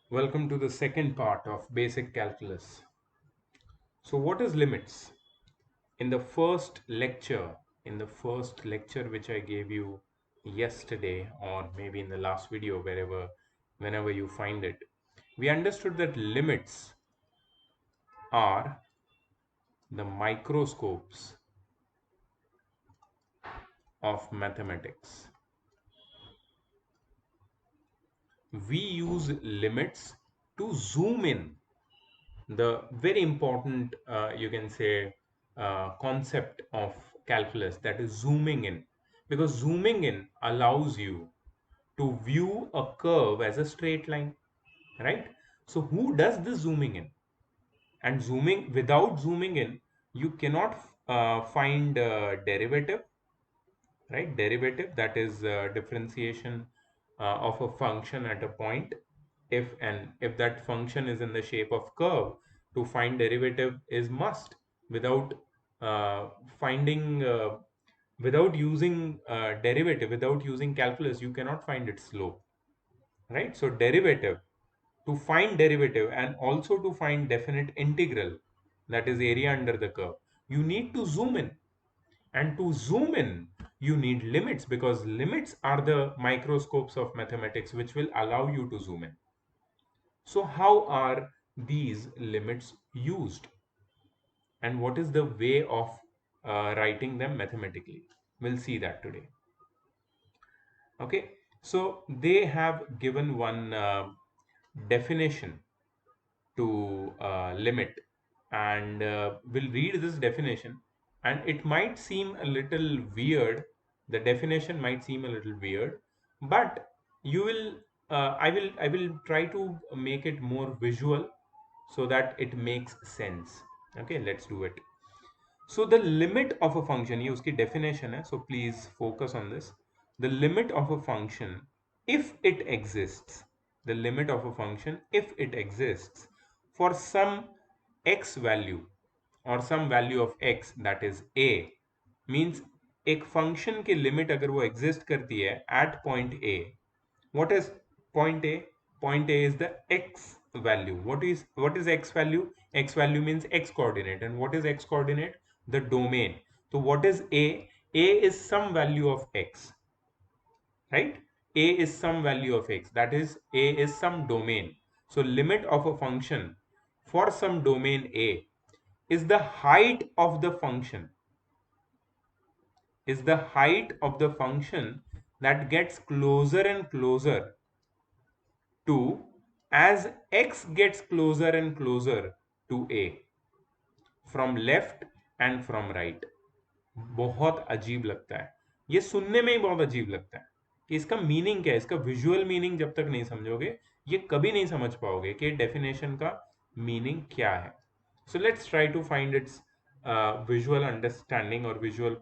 Welcome to the second part of basic calculus. So what is limits? In the first lecture which I gave you yesterday or maybe in the last video whenever you find it, we understood that limits are the microscopes of mathematics. We use limits to zoom in the very important you can say concept of calculus, that is zooming in, because zooming in allows you to view a curve as a straight line, right? So who does this zooming in? And zooming without zooming in, you cannot find derivative, right? Derivative, that is differentiation of a function at a point. If that function is in the shape of curve, to find derivative is must. Without uh, finding without using derivative, without using calculus, you cannot find its slope, right? So derivative, to find derivative and also to find definite integral, that is area under the curve, you need to zoom in. And to zoom in, you need limits, because limits are the microscopes of mathematics which will allow you to zoom in. So how are these limits used? And what is the way of writing them mathematically? We'll see that today. Okay, so they have given one definition to limit, and we'll read this definition, and it might seem a little weird. The definition might seem a little weird, but you will I will try to make it more visual so that it makes sense. Okay, let's do it. So the limit of a function, ये उसकी definition है, so please focus on this. The limit of a function, if it exists, the limit of a function if it exists for some x value or some value of x, that is a, means एक function की limit अगर वो exist करती है at point a. What is point A? Point A is the x value. What is x value? X value means x coordinate. And what is x coordinate? The domain. So what is A? A is some value of x, right? A is some value of x. That is, A is some domain. So limit of a function for some domain A is the height of the function, that gets closer and closer to, as x gets closer and closer to A, from left and from right. बहुत अजीब लगता है, ये सुनने में ही बहुत अजीब लगता है कि इसका मीनिंग क्या है। इसका विजुअल मीनिंग जब तक नहीं समझोगे, ये कभी नहीं समझ पाओगे कि डेफिनेशन का मीनिंग क्या है. So let's try to find its visual understanding or visual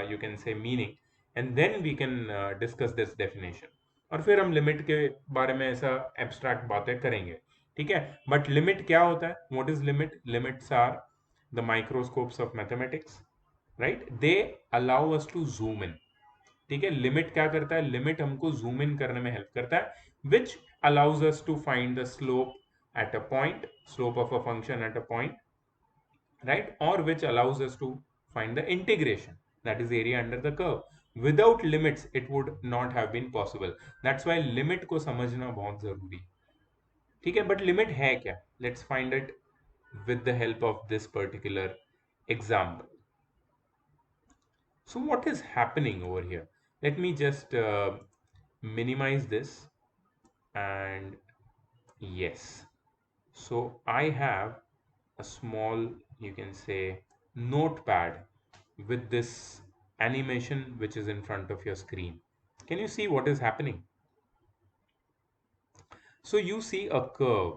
you can say meaning, and then we can discuss this definition. और फिर हम लिमिट के बारे में ऐसा एब्स्ट्रैक्ट बातें करेंगे, ठीक है? बट लिमिट क्या होता है? What is limit? Limits are the microscopes of mathematics, right? They allow us to zoom in. ठीक है, लिमिट क्या करता है? लिमिट हमको जूम इन करने में हेल्प करता है, which allows us to find the slope at a point, slope of a function at a point, right? Or which allows us to find the integration, that is area under the curve. Without limits it would not have been possible. That's why limit को समझना बहुत जरूरी. ठीक है, but limit है क्या? Let's find it with the help of this particular example. So what is happening over here? Let me just minimize this, and yes, so I have a small, you can say, notepad with this animation which is in front of your screen. Can you see what is happening? So you see a curve.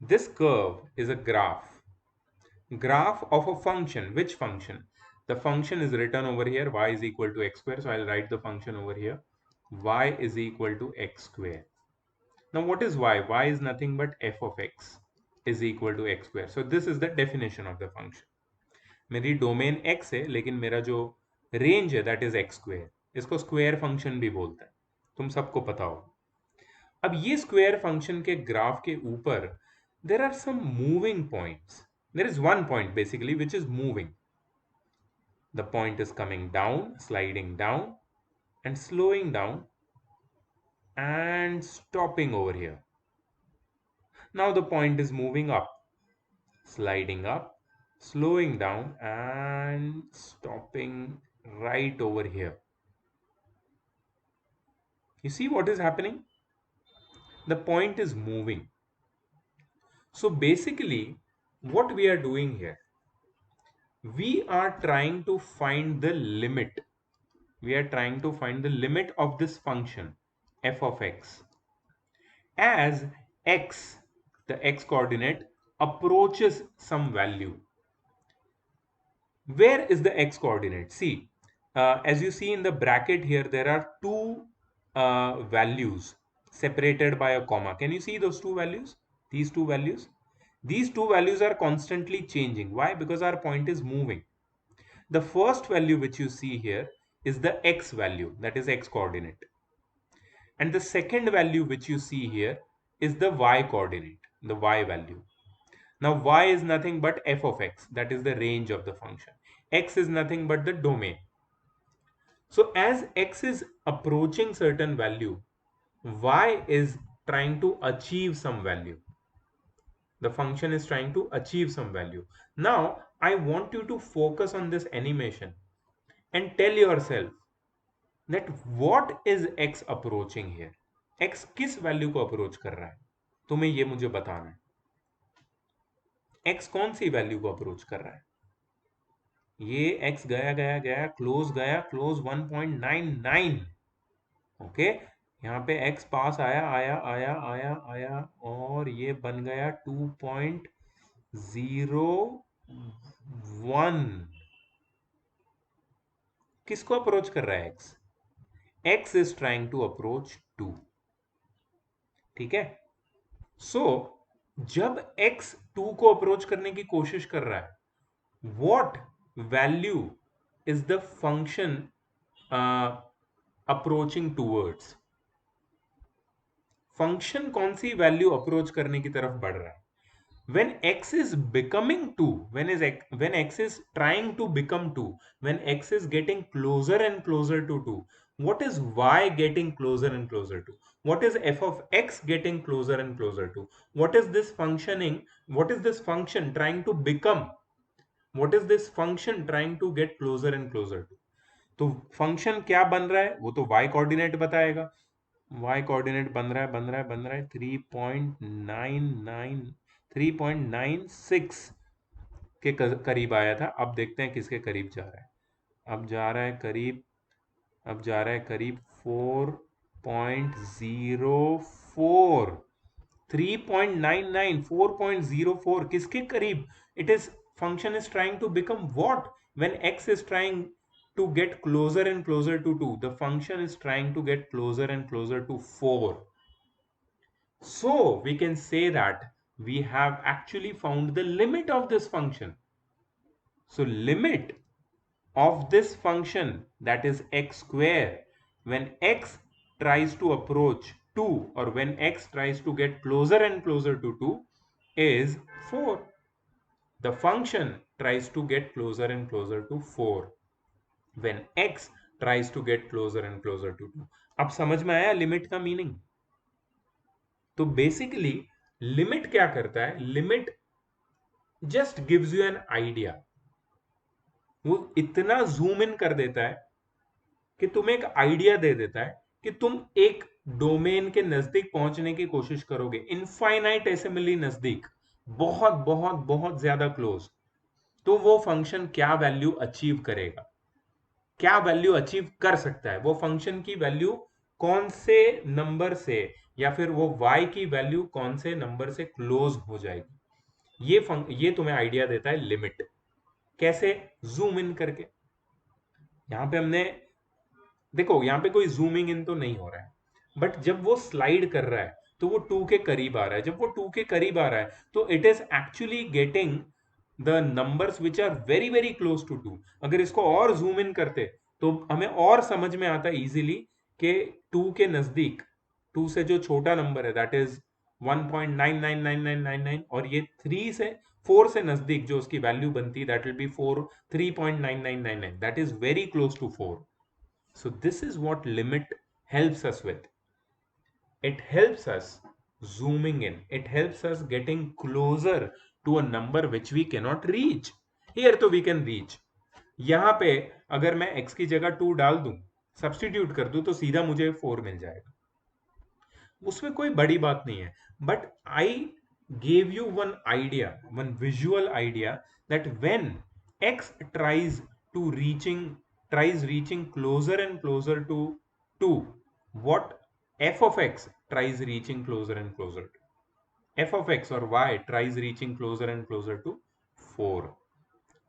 This curve is a graph of a function. Which function? The function is written over here, y is equal to x square. So I'll write the function over here, y is equal to x square. Now what is y? Y is nothing but f of x is equal to x square. So this is the definition of the function. मेरी domain x है, लेकिन मेरा जो range है that is x square. इसको square function भी बोलते हैं, तुम सबको पता हो. अब ये स्क्वायर फंक्शन के ग्राफ के ऊपर there are some moving points. There is one point basically which is moving. The point is coming down, sliding down, and slowing down and stopping over here. Now the point is moving up, sliding up, slowing down, and stopping right over here. You see what is happening? The point is moving. So basically, what we are doing here, we are trying to find the limit. We are trying to find the limit of this function f of x as x, the x coordinate, approaches some value. Where is the x coordinate? See, as you see in the bracket here, there are two values separated by a comma. Can you see those two values? These two values? These two values are constantly changing. Why? Because our point is moving. The first value which you see here is the x value, that is x coordinate. And the second value which you see here is the y coordinate, the y value. Now y is nothing but f of x, that is the range of the function. X is nothing but the domain. So as x is approaching certain value, y is trying to achieve some value. The function is trying to achieve some value. Now I want you to focus on this animation and tell yourself that what is x approaching here. x किस value को approach कर रहा है, तुम्हें ये मुझे बताना है. x कौन सी वैल्यू को अप्रोच कर रहा है? ये x गया गया गया क्लोज 1.99. ओके, यहाँ पे x पास आया आया आया आया आया और ये बन गया 2.01. किसको अप्रोच कर रहा है x? x is trying to approach 2. ठीक है. सो जब x 2 को अप्रोच करने की कोशिश कर रहा है, what value is the function approaching towards? Function कौन सी वैल्यू अप्रोच करने की तरफ बढ़ रहा है? When x is becoming 2, when x is trying to become 2, when x is getting closer and closer to 2, what is y getting closer and closer to? What is f of x getting closer and closer to? What is this functioning? What is this function trying to become? What is this function trying to get closer and closer to? तो function क्या बन रहा है वो तो y coordinate बताएगा. y coordinate बन रहा है 3.96 के करीब आया था. अब देखते हैं किसके करीब जा रहा है. अब जा रहा है करीब 4.04. 3.99, 4.04 किसके करीब? It is function is trying to become what? When x is trying to get closer and closer to 2, the function is trying to get closer and closer to 4. So we can say that we have actually found the limit of this function. So limit of this function, that is x square, when x tries to approach 2 or when x tries to get closer and closer to 2 is 4. The function tries to get closer and closer to 4 when x tries to get closer and closer to 2. अब समझ में आया limit का meaning? तो basically limit क्या करता है? Limit just gives you an idea. वो इतना जूम इन कर देता है कि तुम्हें एक आइडिया दे देता है कि तुम एक डोमेन के नजदीक पहुंचने की कोशिश करोगे, इनफाइनाइटेसिमली नजदीक, बहुत बहुत बहुत ज्यादा क्लोज. तो वो फंक्शन क्या वैल्यू अचीव करेगा, क्या वैल्यू अचीव कर सकता है? वो फंक्शन की वैल्यू कौन से नंबर से या फिर वो y की वैल्यू कौन से नंबर से क्लोज हो जाएगी, ये तुम्हें आइडिया देता है लिमिट. कैसे? जूम इन करके. यहां पे हमने देखो, यहां पे कोई जूमिंग इन तो नहीं हो रहा है, बट जब वो स्लाइड कर रहा है तो वो 2 के करीब आ रहा है. जब वो 2 के करीब आ रहा है तो it is actually getting the numbers which are very very close to 2. अगर इसको और जूम इन करते तो हमें और समझ में आता इजीली कि 2 के नजदीक 2 से जो छोटा नंबर है दैट इज 1.999999 और ये 3 से 4 से नजदीक जो उसकी वैल्यू बनती है that will be 3.9999 that is very close to 4. So this is what limit helps us with. It helps us zooming in. It helps us getting closer to a number which we cannot reach. Here तो we can reach. यहाँ पे अगर मैं x की जगह 2 डाल दूं, substitute कर दूं तो सीधा मुझे 4 मिल जाएगा. उसमें कोई बड़ी बात नहीं है. But I gave you one idea, one visual idea that when x tries reaching closer and closer to 2, what f of x tries reaching closer and closer to, f of x or y tries reaching closer and closer to 4.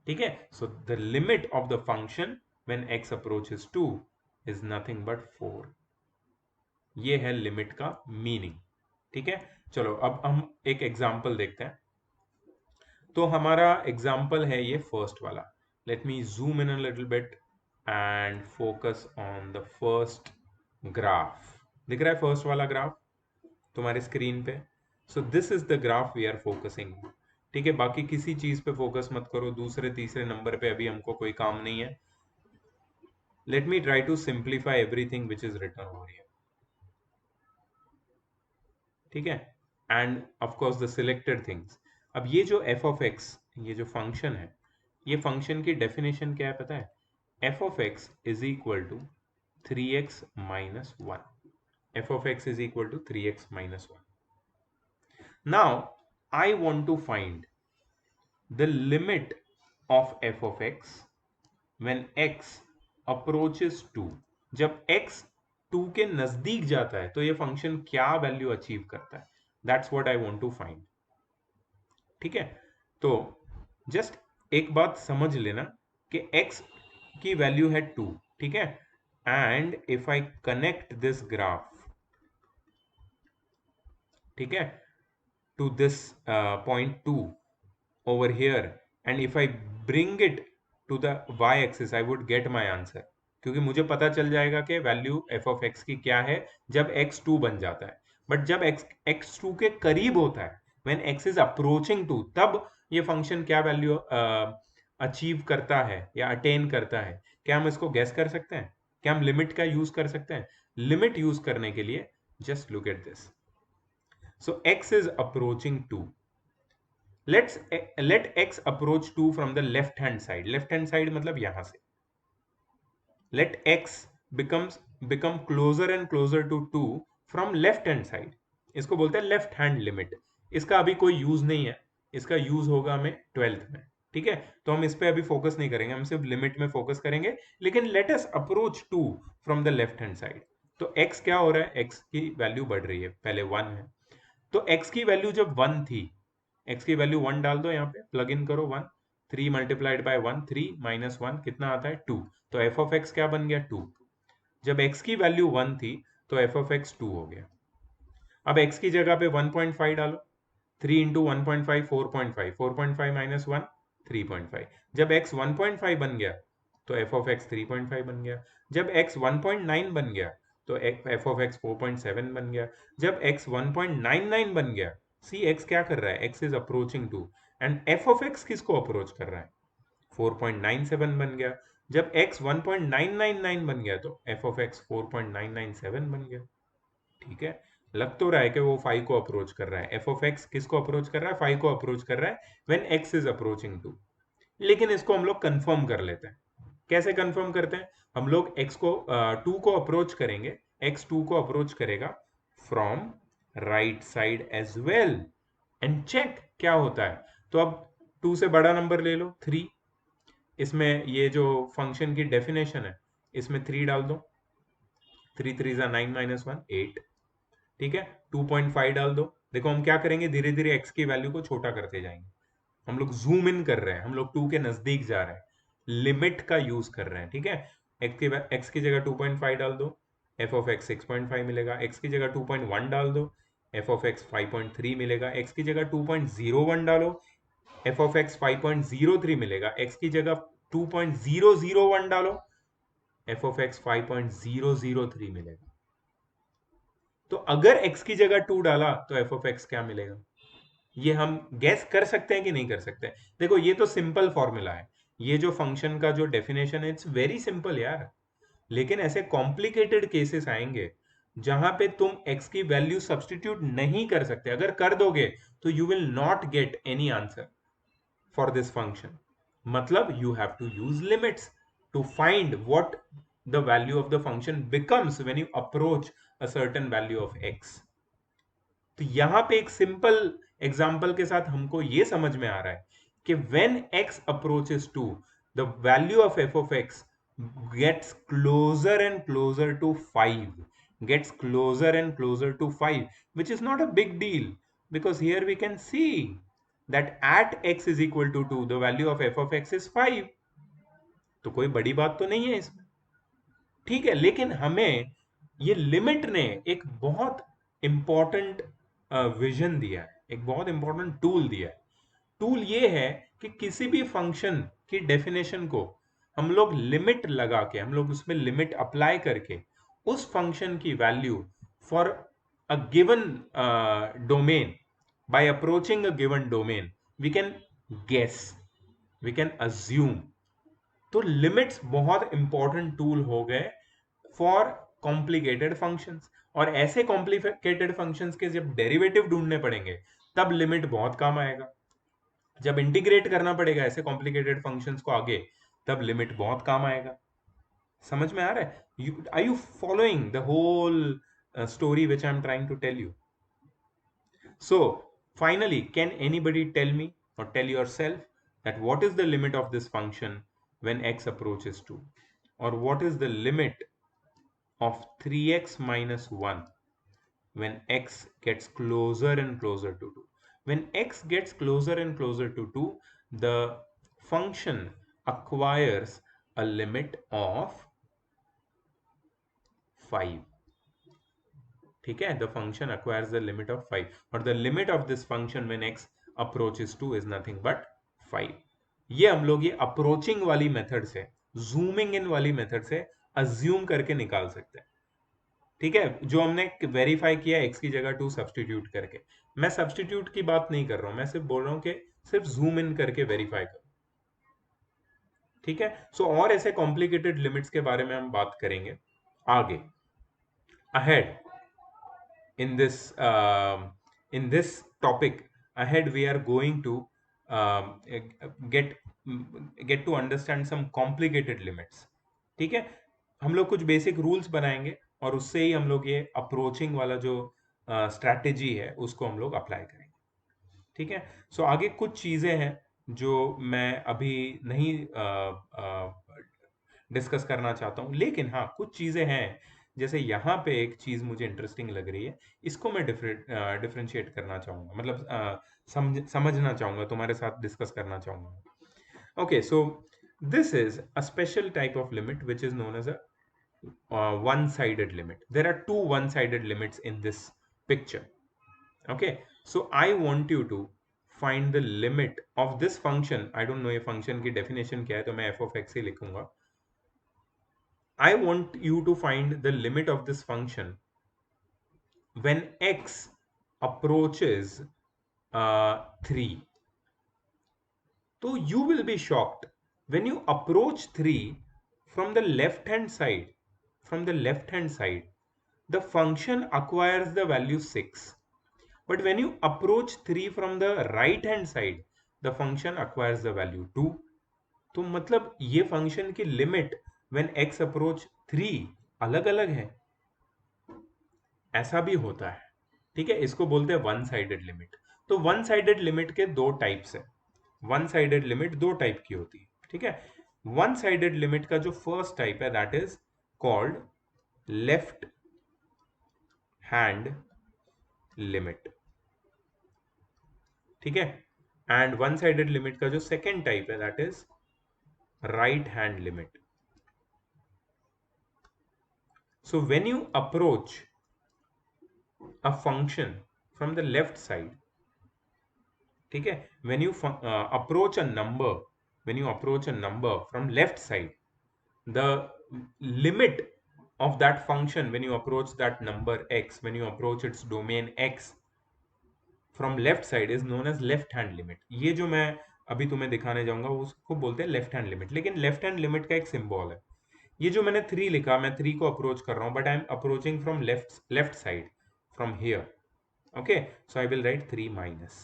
ठीक है. So the limit of the function when x approaches 2 is nothing but 4. ये है limit का meaning. ठीक है. चलो अब हम एक एग्जाम्पल देखते हैं. तो हमारा एग्जाम्पल है ये फर्स्ट वाला. Let me zoom in a little bit and focus on the first graph. दिख रहा है फर्स्ट वाला ग्राफ तुम्हारे स्क्रीन पे. So this is the graph we are focusing. ठीक है. बाकी किसी चीज पे फोकस मत करो. दूसरे तीसरे नंबर पे अभी हमको कोई काम नहीं है. Let me try to simplify everything which is written over here. ठीक है. And of course the selected things. अब ये जो एफ ऑफ एक्स, ये जो फंक्शन है, ये फंक्शन की डेफिनेशन क्या है पता है? F of x is equal to 3x minus 1. F of x is equal to 3x minus 1. Now I want to find the limit of f of x when x approaches 2. जब x 2 के नजदीक जाता है तो ये function क्या value achieve करता है. That's what I want to find. ठीक है. तो जस्ट एक बात समझ लेना कि x की वैल्यू है 2. ठीक है. And if I connect this graph, ठीक है, to this point 2 over here and if I bring it to the y axis I would get my answer. क्योंकि मुझे पता चल जाएगा कि वैल्यू f of x की क्या है जब x 2 बन जाता है. बट जब x 2 के करीब होता है, when x is approaching 2, तब ये फंक्शन क्या वैल्यू अचीव करता है या अटेन करता है. क्या हम इसको गैस कर सकते हैं? क्या हम लिमिट का यूज कर सकते हैं? लिमिट यूज करने के लिए just look at this. So x is approaching 2. let x approach 2 from the left hand side. Left hand side मतलब यहां से. Let x become closer and closer to 2 from left hand side. इसको बोलते हैं left hand limit. इसका अभी कोई use नहीं है. इसका यूज होगा हमें 12th में. ठीक है. तो हम इस पे अभी फोकस नहीं करेंगे, हम सिर्फ लिमिट में फोकस करेंगे. लेकिन let us approach 2 from the left hand side. तो x क्या हो रहा है? x की वैल्यू बढ़ रही है. पहले 1 है तो x की वैल्यू जब 1 थी, x की वैल्यू 1 डाल दो, यहाँ पे प्लग इन करो 1. 3 मल्टीप्लाइड बाय 1, 3 माइनस 1 कितना आता है? 2. तो f ऑफ x क्या बन गया? 2. जब x की वैल्यू 1 थी तो f ऑफ x 2 हो गया. अब x की जगह पे 1.5 डालो. 3 इंटू 1.5 4.5. 4.5 माइनस 1 3.5. जब x 1.5 बन गया तो f ऑफ x 3.5 बन गया. जब x 1.9 बन गया तो f ऑफ x 4.7 बन गया. जब x 1.99 बन गया, सी x क्या कर रहा है? x is approaching 2 and f of x किसको अप्रोच कर रहा है? 4.97 बन गया. जब x 1.999 बन गया तो f ऑफ x 4.997 बन गया. ठीक है. लग तो रहा है कि वो 5 को अप्रोच कर रहा है. f ऑफ x किसको अप्रोच कर रहा है? 5 को अप्रोच कर रहा है व्हेन x इज अप्रोचिंग 2. लेकिन इसको हम लोग कंफर्म कर लेते हैं. कैसे कंफर्म करते हैं? हम लोग x को 2 को अप्रोच करेंगे. x 2 को अप्रोच करेगा from right side as well and check क्या होता है. तो अब 2 से बड़ा नंबर ले लो 3. इसमें ये जो फंक्शन की डेफिनेशन है इसमें 3 डाल दो. 3 3 9 माइनस 1 8. ठीक है. 2.5 डाल दो. देखो हम क्या करेंगे, धीरे धीरे x की वैल्यू को छोटा करते जाएंगे. हम लोग जूम इन कर रहे हैं, हम लोग 2 के नजदीक जा रहे हैं, लिमिट का यूज कर रहे हैं. ठीक है. x की जगह 2.5 डाल दो, f ऑफ x 6.5 मिलेगा. x की जगह 2.1 डाल दो, f ऑफ x 5.3 मिलेगा. x की जगह 2.01 डालो, f ऑफ x 5.03 मिलेगा. x की जगह 2.001 डालो, f ऑफ x 5.003 मिलेगा. तो अगर x की जगह 2 डाला तो एफ ऑफ एक्स क्या मिलेगा, ये हम गैस कर सकते हैं कि नहीं कर सकते? देखो ये तो सिंपल फॉर्मूला है, ये जो फंक्शन का जो डेफिनेशन है इट्स वेरी सिंपल यार। लेकिन ऐसे कॉम्प्लिकेटेड केसेस आएंगे जहां पे तुम x की वैल्यू सब्सटीट्यूट नहीं कर सकते, अगर कर दोगे तो you will not get any answer for this function. मतलब you have to use limits to find what the value of the function becomes when you approach a certain value of x। तो यहां पे एक simple example के साथ हमको ये समझ में आ रहा है कि when x approaches to the value of f of x gets closer and closer to 5, gets closer and closer to 5, which is not a big deal because here we can see that at x is equal to 2 the value of f of x is 5। तो कोई बड़ी बात तो नहीं है इसमें, ठीक है। लेकिन हमें ये लिमिट ने एक बहुत इंपॉर्टेंट विजन दिया है, एक बहुत इंपॉर्टेंट टूल दिया है। टूल ये है कि किसी भी फंक्शन की डेफिनेशन को हम लोग लिमिट लगा के, हम लोग उसमें लिमिट अप्लाई करके उस फंक्शन की value for a given domain, by approaching a given domain we can guess, we can assume. तो लिमिट्स बहुत इंपॉर्टेंट टूल हो गए फॉर कॉम्प्लिकेटेड फंक्शंस। और ऐसे कॉम्प्लिकेटेड फंक्शंस के जब डेरिवेटिव ढूंढने पड़ेंगे तब लिमिट बहुत काम आएगा। जब इंटीग्रेट करना पड़ेगा ऐसे कॉम्प्लिकेटेड फंक्शंस को आगे, तब लिमिट बहुत काम आएगा। समझ में आ रहा है? Are you following the whole story which I am trying to tell you? So, finally, can anybody tell me or tell yourself that what is the limit of this function when x approaches 2? Or what is the limit of 3x minus 1 when x gets closer and closer to 2? When x gets closer and closer to 2, the function acquires a limit of 5. ठीक है, the function acquires the limit of 5 और the limit of this function when x approaches 2 is nothing but 5। ये हम लोग ये approaching वाली method से, zooming इन वाली मेथड से अज्यूम करके निकाल सकते हैं। ठीक है, जो हमने वेरीफाई किया x की जगह 2 सब्सटीट्यूट करके। मैं सब्सटीट्यूट की बात नहीं कर रहा हूं, मैं सिर्फ बोल रहा हूं कि सिर्फ जूम इन करके वेरीफाई करो। ठीक है, सो और ऐसे कॉम्प्लिकेटेड लिमिट्स के बारे में हम बात करेंगे आगे, ahead in this topic ahead we are going to um, get get to understand some complicated limits। ठीक है, हम लोग कुछ बेसिक रूल्स बनाएंगे और उससे ही हम लोग ये अप्रोचिंग वाला जो स्ट्रैटेजी है उसको हम लोग अप्लाई करेंगे। ठीक है, सो आगे कुछ चीजें हैं जो मैं अभी नहीं डिस्कस करना चाहता हूँ, लेकिन हाँ कुछ चीजें हैं, जैसे यहाँ पे एक चीज मुझे इंटरेस्टिंग लग रही है, इसको मैं डिफरेंशिएट करना चाहूंगा, मतलब समझना चाहूंगा, तुम्हारे साथ डिस्कस करना चाहूंगा। Okay, so this is a special type of limit which is known as a one-sided limit। There are two one-sided limits in this picture। Okay, so I want you to find the limit of this function। I don't know ये function की definition क्या है, तो मैं f of x ही लिखूंगा। I want you to find the limit of this function when x approaches 3. So you will be shocked when you approach 3 from the left hand side. From the left hand side, the function acquires the value 6. But when you approach 3 from the right hand side, the function acquires the value 2. तो मतलब ये function की limit when x approach 3 अलग अलग है, ऐसा भी होता है। ठीक है, इसको बोलते हैं वन साइडेड लिमिट। तो वन साइडेड लिमिट के दो टाइप्स है, वन साइडेड लिमिट दो टाइप की होती है। ठीक है, वन साइडेड लिमिट का जो फर्स्ट टाइप है that is called left hand limit. ठीक है, एंड वन साइडेड लिमिट का जो सेकेंड टाइप है that is right hand limit। So when you approach a function from the left side, ठीक है, when you approach a number, when you approach a number from left side, the limit of that function when you approach that number x, when you approach its domain x from left side is known as left hand limit. ये जो मैं अभी तुम्हें दिखाने जाऊंगा उसको बोलते हैं लेफ्ट हैंड लिमिट. लेकिन लेफ्ट हैंड लिमिट का एक सिंबल है. ये जो मैंने 3 लिखा, मैं 3 को अप्रोच कर रहा हूं, but I am approaching from left side, from here. Okay, so I will write 3 minus.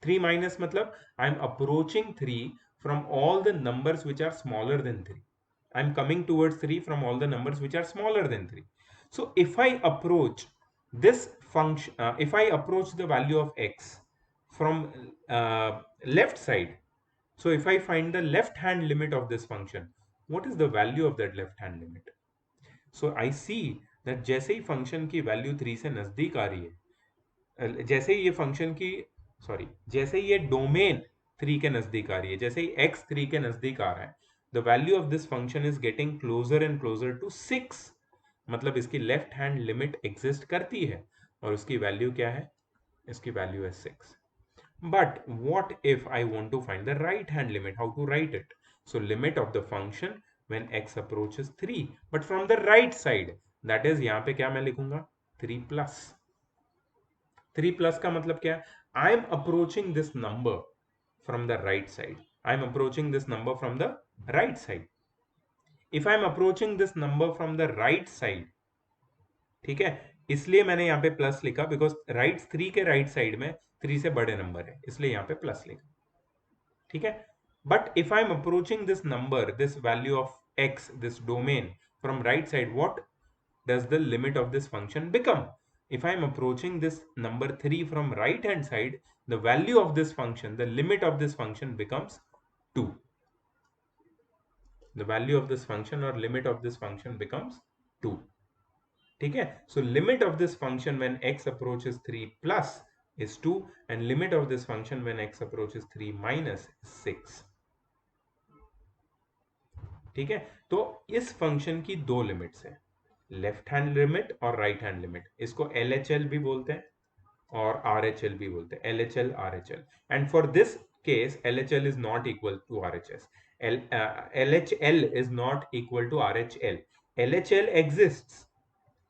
3 minus matlab I am approaching 3 from all the numbers which are smaller than 3. I am coming towards 3 from all the numbers which are smaller than 3. So if I approach this function, if I approach the value of x from left side, so if I find the left hand limit of this function, what is the value of that left hand limit? So I see that जैसे ही function की value 3 से नजदीक आ रही है, जैसे ही ये function की, sorry, जैसे ही ये डोमेन 3 के नजदीक आ रही है, जैसे ही x 3 के नजदीक आ रहा है, the value of this function is getting closer and closer to 6. मतलब इसकी लेफ्ट हैंड लिमिट एग्जिस्ट करती है और उसकी वैल्यू क्या है? इसकी वैल्यू है 6. But what if I want to find the right hand limit? How to write it? So limit of the function when x approaches 3, but from the right side, that is यहाँ पे क्या मैं लिखूंगा? 3 plus. 3 plus का मतलब क्या है? I am approaching this number from the right side. I am approaching this number from the right side. If I am approaching this number from the right side, ठीक है, इसलिए मैंने यहाँ पे प्लस लिखा, बिकॉज राइट 3 के right side में 3 से बड़े नंबर है, इसलिए यहाँ पे प्लस लिखा. ठीक है. But if I am approaching this number, this value of x, this domain from right side, what does the limit of this function become? If I am approaching this number 3 from right hand side, the value of this function, the limit of this function becomes 2. The value of this function or limit of this function becomes 2. ठीक है. So limit of this function when x approaches 3 plus is 2 and limit of this function when x approaches 3 minus is 6. ठीक है. तो इस function की दो limits हैं, left hand limit और राइट हैंड लिमिट. इसको LHL भी बोलते हैं और RHL भी बोलते हैं, LHL RHL. And for this case LHL is not equal to RHS. LHL is not equal to RHL. LHL exists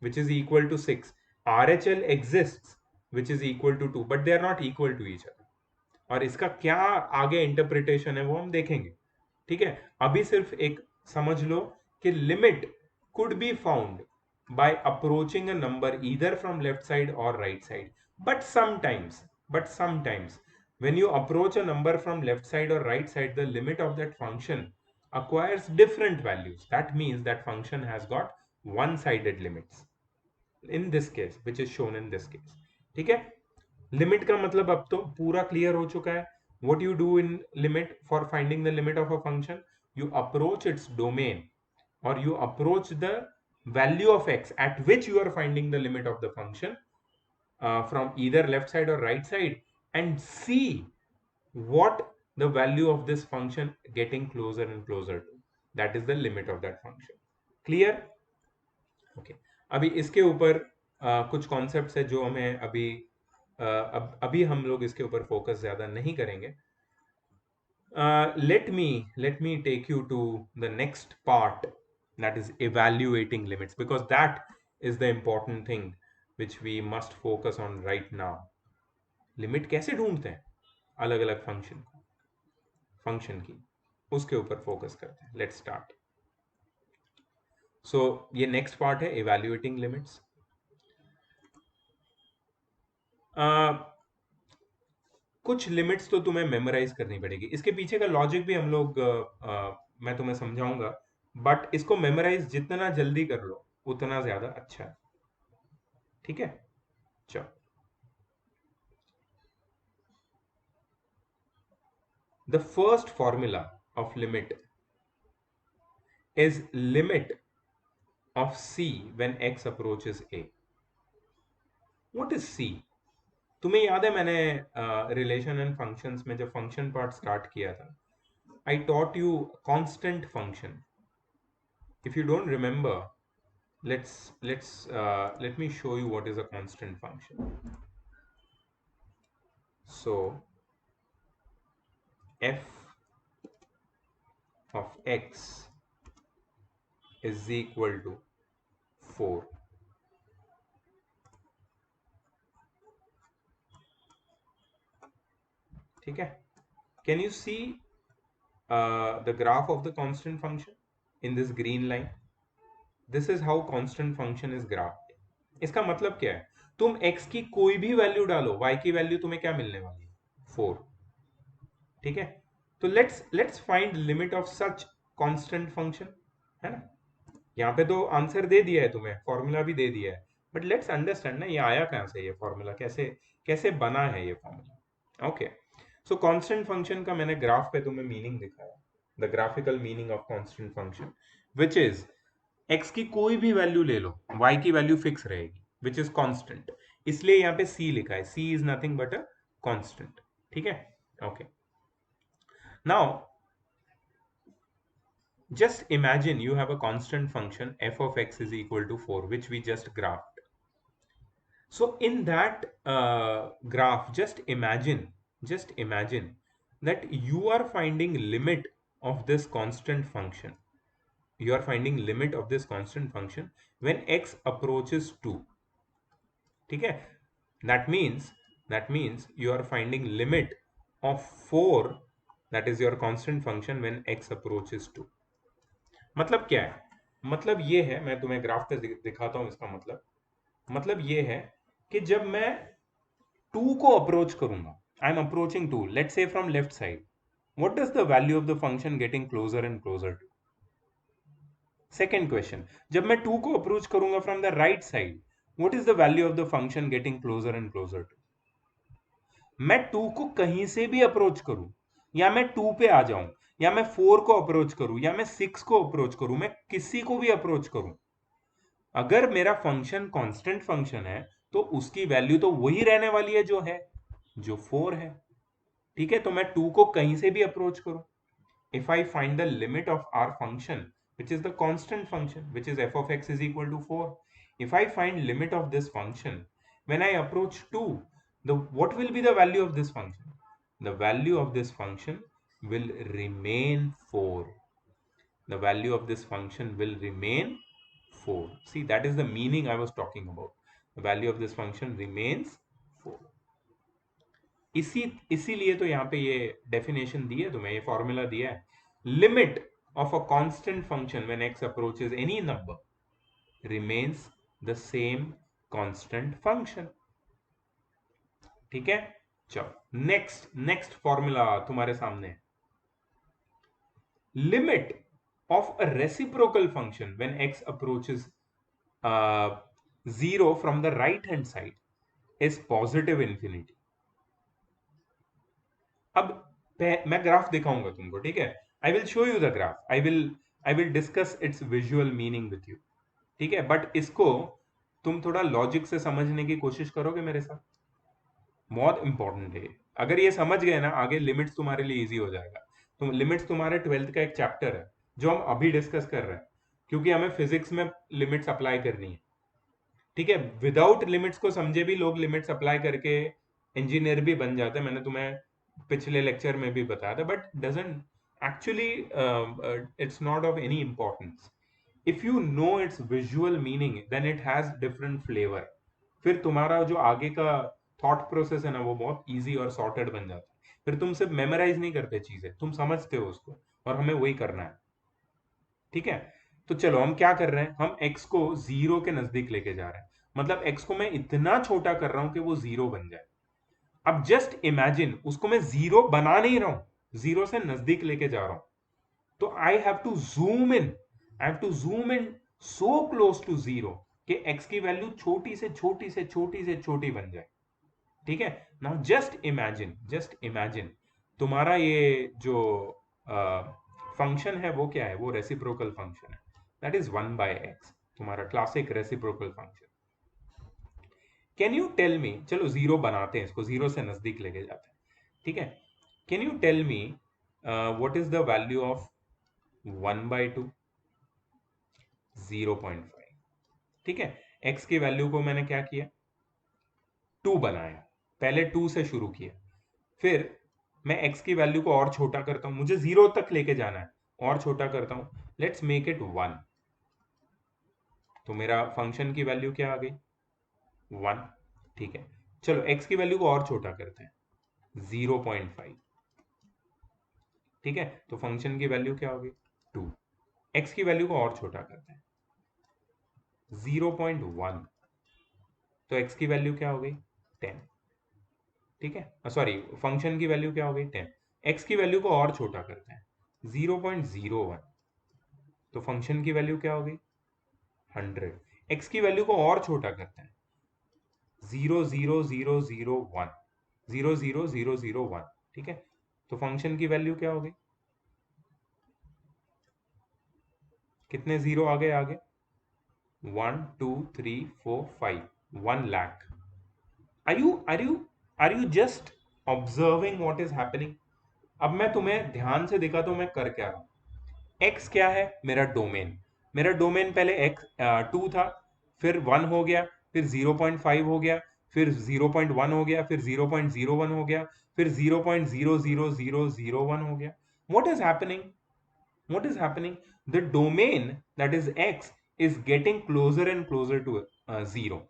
which is equal to 6. RHL exists which is equal to 2, but they are not equal to each other. और इसका क्या आगे interpretation है वो हम देखेंगे. ठीक है. अभी सिर्फ एक समझ लो कि limit could be found by approaching a number either from left side or right side. But sometimes when you approach a number from left side or right side, the limit of that function acquires different values. That means that function has got one-sided limits in this case, which is shown in this case. ठीक है. Limit का मतलब अब तो पूरा clear हो चुका है. what you do in limit for finding the limit of a function, you approach its domain or you approach the value of x at which you are finding the limit of the function from either left side or right side and see what the value of this function getting closer and closer to. That is the limit of that function. Clear? Okay. अभी इसके ऊपर कुछ concepts है जो हमें अभी हम लोग इसके ऊपर फोकस ज्यादा नहीं करेंगे. Let me take you to the next part, that is evaluating limits, because that is the important thing which we must focus on right now. Limit कैसे ढूंढते हैं अलग अलग फंक्शन की, उसके ऊपर फोकस करते हैं. Let's start. सो ये नेक्स्ट पार्ट है इवैल्यूएटिंग लिमिट्स. कुछ लिमिट्स तो तुम्हें मेमोराइज करनी पड़ेगी. इसके पीछे का लॉजिक भी हम लोग मैं तुम्हें समझाऊंगा, बट इसको मेमोराइज जितना जल्दी कर लो उतना ज्यादा अच्छा है. ठीक है. चलो. The first formula of limit is limit of c when x approaches a. what is c? तुम्हें याद है मैंने रिलेशन एंड फंक्शंस में जब फंक्शन पार्ट स्टार्ट किया था, I taught you constant function. If you don't remember, let me show you what is a constant function. So f of x is equal to 4. ठीक है, can you see the graph of the constant function in this green line? This is how constant function is graphed. इसका मतलब क्या है, तुम x की कोई भी वैल्यू डालो, y की वैल्यू तुम्हें क्या मिलने वाली है, 4. ठीक है, तो let's find limit of such constant function, है ना? यहाँ पे तो आंसर दे दिया है तुम्हें, फॉर्मूला भी दे दिया है, बट लेट्स अंडरस्टैंड ना ये आया कहाँ से, ये फॉर्मूला कैसे कैसे बना है ये फॉर्मूला. ओके, सो कांस्टेंट फंक्शन का मैंने ग्राफ पे तुम्हें मीनिंग दिखाया, the graphical meaning of constant function, which is x की कोई भी वैल्यू ले लो, y की वैल्यू फिक्स रहेगी, विच इज कांस्टेंट. इसलिए यहाँ पे c लिखा है, c is nothing but a constant. ठीक है, okay. Now just imagine you have a constant function f of x is equal to 4, which we just graphed. So in that graph, just imagine that you are finding limit of this constant function. You are finding limit of this constant function when x approaches 2. ठीक है, that means you are finding limit of 4, that is your constant function, when x approaches 2. मतलब क्या है, मतलब ये है, मैं तुम्हें ग्राफ पे दिखाता हूं इसका मतलब ये है कि जब मैं 2 को अप्रोच करूंगा, I am approaching 2, let's say from left side, what is the value of the function getting closer and closer to? Second question, जब मैं 2 को अप्रोच करूंगा from the right side, what is the value of the function getting closer and closer to? मैं 2 को कहीं से भी approach करूं, या मैं 2 पे आ जाऊं, या मैं 4 को अप्रोच करूं, या मैं 6 को अप्रोच करूं, मैं किसी को भी अप्रोच करूं, अगर मेरा फंक्शन कांस्टेंट फंक्शन है तो उसकी वैल्यू तो वही रहने वाली है जो है, जो 4 है. ठीक है, तो मैं 2 को कहीं से भी अप्रोच करूं, if I find the limit of our function, which is the constant function, which is f of x is equal to 4, if I find limit of this function when I approach 2, what will be the value of this function? The value of this function will remain 4. The value of this function will remain 4. See, that is the meaning I was talking about. The value of this function remains 4. इसीलिए तो यहाँ पे ये definition दी है तुम्हें, ये formula दिया है, limit of a constant function when x approaches any number remains the same constant function. ठीक है, चलो नेक्स्ट फॉर्मूला तुम्हारे सामने, limit of a reciprocal function when x approaches 0 from the right hand side is positive infinity. अब मैं graph दिखाऊंगा तुमको, ठीक है, I will show you the graph, I will discuss it's visual meaning with you. ठीक है, but इसको तुम थोड़ा लॉजिक से समझने की कोशिश करोगे मेरे साथ, बहुत इंपॉर्टेंट है. अगर ये समझ गए ना, आगे लिमिट्स तुम्हारे लिए इजी हो जाएगा. तुम लिमिट्स तुम्हारे 12th का एक चैप्टर है जो हम अभी डिस्कस कर रहे हैं, क्योंकि हमें फिजिक्स में लिमिट्स अप्लाई करनी है. ठीक है, विदाउट लिमिट्स को समझे भी लोग लिमिट्स अप्लाई करके इंजीनियर भी बन जाते हैं, मैंने तुम्हें पिछले लेक्चर में भी बताया था, but doesn't actually, it's not of any importance. If you know its visual meaning then it has different flavour. फिर तुम्हारा जो आगे का थॉट प्रोसेस है ना, वो बहुत इजी और सॉर्टेड बन जाता है. फिर तुम सिर्फ मेमोराइज नहीं करते चीजें, तुम समझते हो उसको, और हमें वही करना है. ठीक है, तो चलो हम क्या कर रहे हैं, हम x को 0 के नजदीक लेके जा रहे हैं, मतलब x को मैं इतना छोटा कर रहा हूं कि वो 0 बन जाए. अब जस्ट इमेजिन, उसको मैं 0 बना नहीं रहा हूं, 0 से नजदीक लेके जा रहा हूं, तो I have to zoom in, so close to 0 कि x की वैल्यू छोटी से छोटी से छोटी से छोटी बन जाए. ठीक है, नाउ जस्ट इमेजिन तुम्हारा ये जो फंक्शन है वो क्या है, वो रेसिप्रोकल फंक्शन है, दैट इज 1/x, तुम्हारा classic reciprocal function. Can you tell me, चलो 0 बनाते हैं, इसको 0 से नजदीक लेके जाते हैं. ठीक है, can you tell me what is the value of 1/2? 0.5. ठीक है, x की वैल्यू को मैंने क्या किया, 2 बनाया, पहले 2 से शुरू किया, फिर मैं x की वैल्यू को और छोटा करता हूं, मुझे 0 तक लेके जाना है, और छोटा करता हूं, लेट्स मेक इट 1. तो मेरा फंक्शन की वैल्यू क्या आ गई? 1। ठीक है, चलो x की वैल्यू को और छोटा करते हैं, 0.5। ठीक है, तो फंक्शन की वैल्यू क्या होगी? 2। x की वैल्यू को और छोटा करते हैं, 0.1। तो x की वैल्यू क्या हो गई? 10। ठीक है, सॉरी, फंक्शन की वैल्यू क्या हो गई? 10। x की वैल्यू को और छोटा करते हैं, 0.01। तो फंक्शन की वैल्यू क्या हो गई? 100। x की वैल्यू को और छोटा करते हैं, 0.0001, 0.0001। ठीक है, तो फंक्शन की वैल्यू क्या हो गई? कितने जीरो आ गए आगे? 1 2 3 4 5, 1 lakh. Are you just observing what is happening? अब मैं तुम्हें ध्यान से दिखाता हूं मैं कर क्या रहा हूं। एक्स क्या है? मेरा डोमेन। मेरा डोमेन पहले एक्स 2 था, फिर 1 हो गया, फिर 0.5 हो गया, फिर 0.1 हो गया, फिर 0.01 हो गया, फिर 0.00001 हो गया। What is happening? what is happening? The domain, that is x, is getting closer and closer to 0.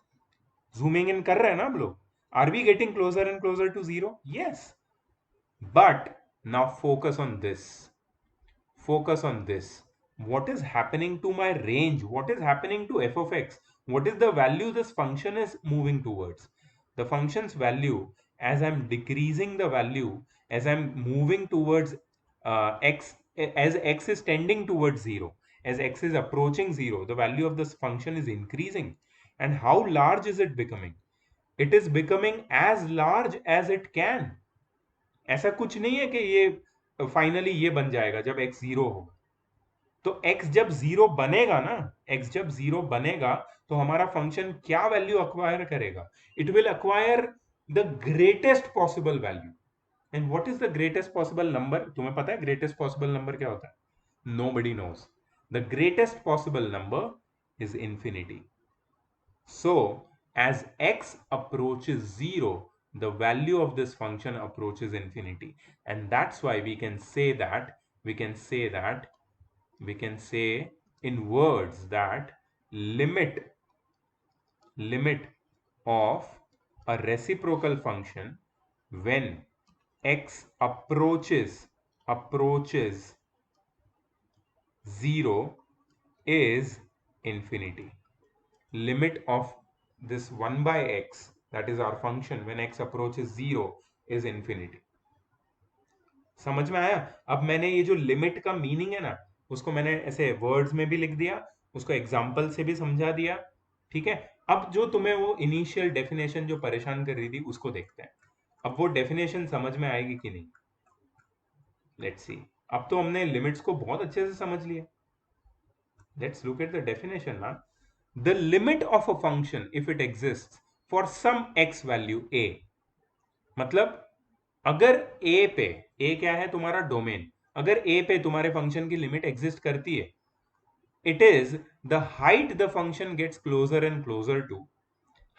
Zooming in कर रहे हैं ना हम लोग? Are we getting closer and closer to 0? Yes. But now focus on this. What is happening to my range? What is happening to f of x? What is the value this function is moving towards? The function's value, as I'm decreasing the value, as I'm moving towards x, as x is tending towards 0, as x is approaching 0, the value of this function is increasing. And how large is it becoming? It is becoming as large as it can. ऐसा कुछ नहीं है कि ये finally ये बन जाएगा जब x 0 होगा। तो x जब 0 बनेगा ना, x जब 0 बनेगा तो हमारा फंक्शन क्या वैल्यू अक्वायर करेगा? It will acquire the greatest possible value. And what is the greatest possible number? तुम्हें पता है ग्रेटेस्ट पॉसिबल नंबर क्या होता है? Nobody knows. The greatest possible number is infinity. So, as x approaches 0, the value of this function approaches infinity. And that's why we can say in words that limit of a reciprocal function when x approaches 0 is infinity. Limit of this 1 by x, that is our function, when x approaches 0 is infinity. समझ में आया? अब मैंने ये जो limit का meaning है ना, उसको मैंने ऐसे वर्ड्स में भी लिख दिया, उसको एग्जाम्पल से भी समझा दिया। ठीक है, अब जो तुम्हें वो इनिशियल डेफिनेशन जो परेशान कर रही थी उसको देखते हैं। अब वो डेफिनेशन समझ में आएगी कि नहीं, लेट्स सी। अब तो हमने लिमिट्स को बहुत अच्छे से समझ लिया। Let's look at the definition ना। The limit of a function, if it exists for some x value a, मतलब अगर a पे, a क्या है? तुम्हारा डोमेन। अगर a पे तुम्हारे फंक्शन की लिमिट एग्जिस्ट करती है, it is the height the function gets closer and closer to.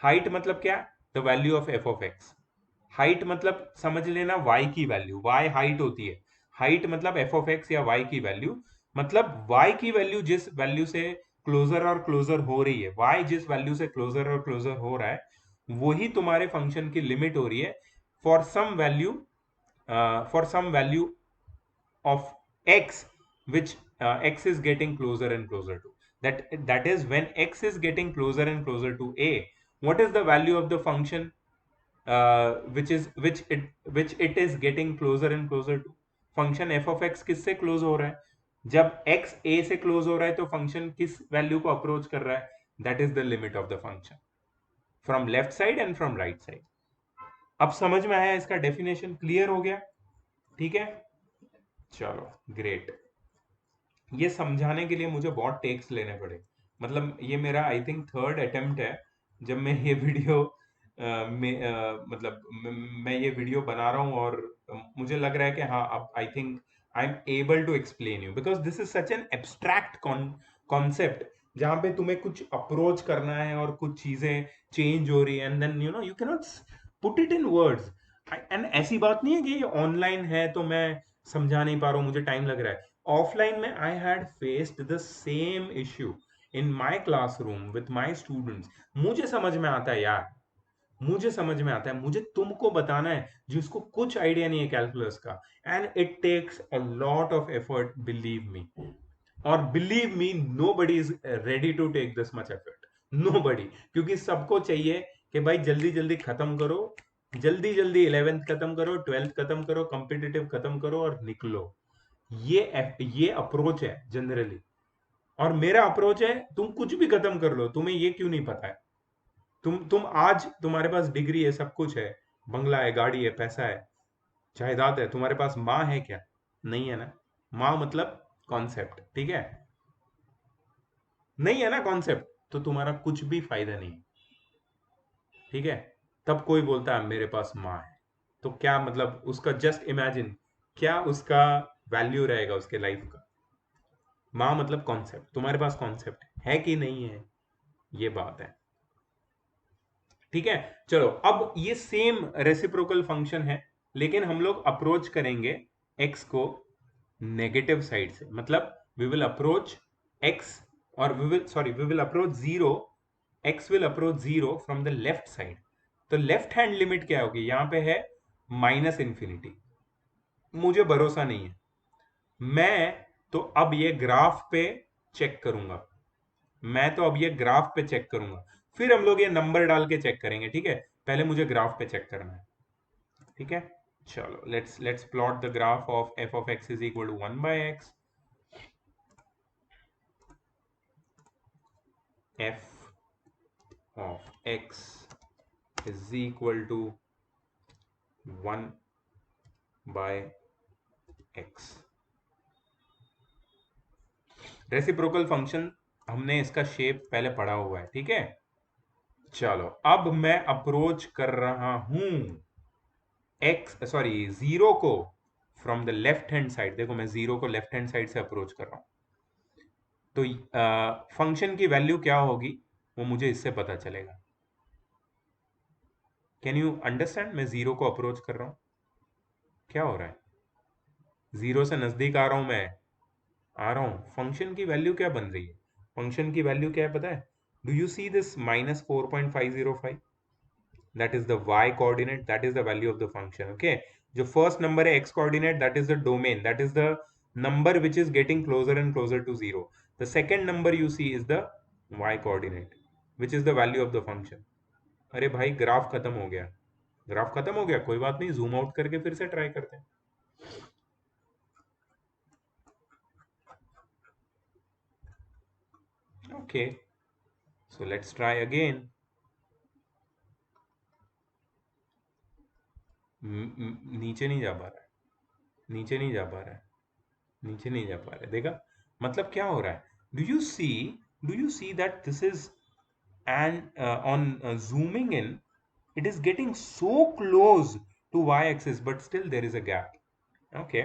Height मतलब क्या? The value of f of x. Height मतलब समझ लेना y की वैल्यू, y हाइट होती है। हाइट मतलब एफ ऑफ एक्स या y की वैल्यू, मतलब y की वैल्यू जिस वैल्यू से क्लोजर और क्लोजर हो रही है, y जिस वैल्यू से क्लोजर और क्लोजर हो रहा है, वही तुम्हारे फंक्शन की लिमिट हो रही है for some value of x which x is getting closer and closer to. That is when x is getting closer and closer to a, what is the value of the function which it is getting closer and closer to? Function f of x किससे close हो रहा है? जब x a से close हो रहा है तो फंक्शन किस वैल्यू को अप्रोच कर रहा है? That is the limit of the function from left side and from right side. अब समझ में आया? इसका डेफिनेशन क्लियर हो गया? ठीक है, चलो ग्रेट। ये समझाने के लिए मुझे बहुत टेक्स लेने पड़े। मतलब ये मेरा आई थिंक थर्ड अटेम्प्ट है जब मैं ये वीडियो मतलब मैं ये वीडियो बना रहा हूँ, और मुझे लग रहा है कि हाँ अब I think I am able to explain you, because this is such an abstract concept जहाँ पे तुम्हें कुछ अप्रोच करना है और कुछ चीजें चेंज हो रही है, and then you cannot put it in words. एंड ऐसी बात नहीं है कि ये ऑनलाइन है तो मैं समझा नहीं पा रहा हूँ, मुझे टाइम लग रहा है। ऑफलाइन में I had faced the same issue in my classroom with my students, मुझे समझ में आता है यार, मुझे समझ में आता है, मुझे तुमको बताना है जिसको कुछ आइडिया नहीं है कैलकुलस का, and it takes a lot of effort, believe me. और believe me, nobody is ready to take this much effort, nobody, क्योंकि सबको चाहिए कि भाई जल्दी जल्दी खत्म करो, जल्दी जल्दी 11th खत्म करो, 12th खत्म करो, कॉम्पिटिटिव खत्म करो और निकलो। ये अप्रोच है जनरली। और मेरा अप्रोच है, तुम कुछ भी खत्म कर लो, तुम्हें ये क्यों नहीं पता है? तुम आज तुम्हारे पास डिग्री है, सब कुछ है, बंगला है, गाड़ी है, पैसा है, जायदाद है, तुम्हारे पास माँ है क्या? नहीं है ना। माँ मतलब कॉन्सेप्ट, ठीक है, नहीं है ना कॉन्सेप्ट, तो तुम्हारा कुछ भी फायदा नहीं, ठीक है। तब कोई बोलता है मेरे पास माँ है, तो क्या मतलब उसका, जस्ट इमेजिन क्या उसका वैल्यू रहेगा उसके लाइफ का। माँ मतलब कॉन्सेप्ट, तुम्हारे पास कॉन्सेप्ट है कि नहीं है, ये बात है, ठीक है। चलो, अब ये सेम रेसिप्रोकल फंक्शन है, लेकिन हम लोग अप्रोच करेंगे x को नेगेटिव साइड से, मतलब वी विल अप्रोच x, और we will approach zero, x will approach zero from the left side. तो लेफ्ट हैंड लिमिट क्या होगी, यहां पे है माइनस इंफिनिटी, मुझे भरोसा नहीं है, मैं तो अब ये ग्राफ पे चेक करूंगा, मैं तो अब ये ग्राफ पे चेक करूंगा, फिर हम लोग ये नंबर डाल के चेक करेंगे, ठीक है। पहले मुझे ग्राफ पे चेक करना है, ठीक है। चलो, let's plot the graph of f of x is equal to 1/x, f of x is equal to 1/x। Reciprocal function हमने इसका शेप पहले पढ़ा हुआ है, ठीक है। चलो, अब मैं अप्रोच कर रहा हूं जीरो को from the left hand side. देखो, मैं जीरो को लेफ्ट हैंड साइड से अप्रोच कर रहा हूं, तो फंक्शन की वैल्यू क्या होगी वो मुझे इससे पता चलेगा। कैन यू अंडरस्टैंड, मैं जीरो को अप्रोच कर रहा हूं, क्या हो रहा है, जीरो से नजदीक आ रहा हूं मैं, आ रहा हूं, फंक्शन की वैल्यू क्या बन रही है, फंक्शन की वैल्यू क्या है पता है? Do you see this -4.505? that is the y coordinate, that is the value of the function, okay। जो first number है x coordinate, that is the domain, that is the number which is getting closer and closer to zero। the second number you see is the y coordinate, which is the value of the function। अरे भाई, graph खत्म हो गया, graph खत्म हो गया, कोई बात नहीं, जूम आउट करके फिर से ट्राई करते हैं। Okay, so let's try again. नीचे नहीं जा पा रहा है, नीचे नहीं जा पा रहा है, नीचे नहीं जा पा रहा है, देखा मतलब क्या हो रहा है? Do you see that this is, and on zooming in, it is getting so close to y-axis, but still there is a gap, okay।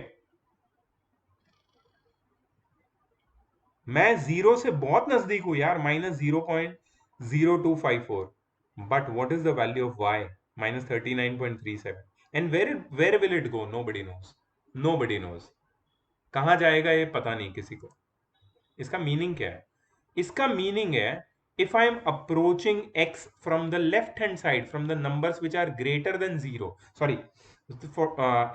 मैं जीरो से बहुत नजदीक हूं यार, -0.0254, but what is the value of y? -39.37, and where will it go? Nobody knows, nobody knows, कहां जाएगा ये पता नहीं किसी को। इसका मीनिंग क्या है? इसका मीनिंग है, if I am approaching x from the left hand side, from the numbers which are greater than zero, sorry,